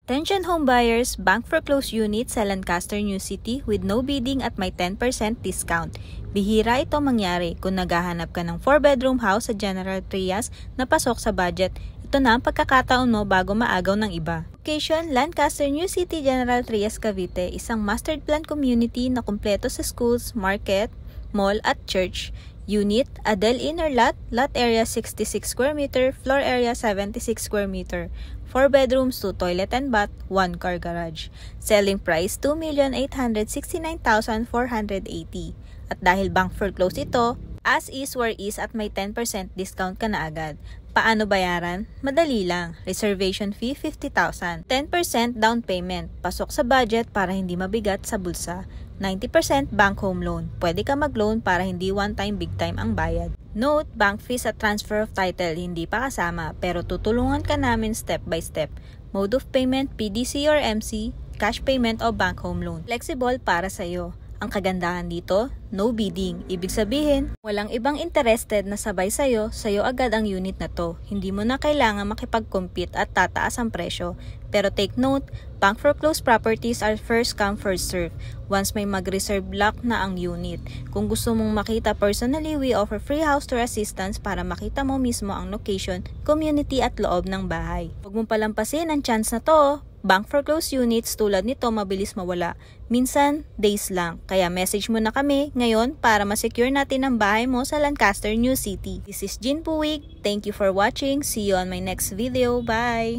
Attention home buyers, bank foreclosed unit sa Lancaster, New City with no bidding at may 10% discount. Bihira ito mangyari kung naghahanap ka ng 4-bedroom house sa General Trias na pasok sa budget. Ito na ang pagkakataon mo bago maagaw ng iba. Location, Lancaster, New City, General Trias, Cavite, isang mastered plan community na kumpleto sa schools, market, mall at church. Unit, Adel Inner Lot, lot area 66 square meter, floor area 76 square meter. 4 bedrooms, 2 toilet and bath, 1 car garage. Selling price, 2,869,480. At dahil bank foreclosed ito, as is where is at may 10% discount ka na agad. Paano bayaran? Madali lang. Reservation fee, 50,000. 10% down payment. Pasok sa budget para hindi mabigat sa bulsa. 90% bank home loan. Pwede ka mag-loan para hindi one-time big time ang bayad. Note, bank fees at transfer of title hindi pa kasama pero tutulungan ka namin step by step. Mode of payment, PDC or MC, cash payment o bank home loan. Flexible para sa'yo. Ang kagandahan dito, no bidding. Ibig sabihin, walang ibang interested na sabay sa'yo agad ang unit na to. Hindi mo na kailangan makipag-compete at tataas ang presyo. Pero take note, bank foreclosed properties are first come first serve. Once may mag-reserve block na ang unit. Kung gusto mong makita personally, we offer free house tour assistance para makita mo mismo ang location, community at loob ng bahay. Huwag mong palampasin ang chance na to. Bank foreclosed units tulad nito mabilis mawala. Minsan, days lang. Kaya message mo na kami ngayon para ma-secure natin ang bahay mo sa Lancaster, New City. This is Jean Puig. Thank you for watching. See you on my next video. Bye!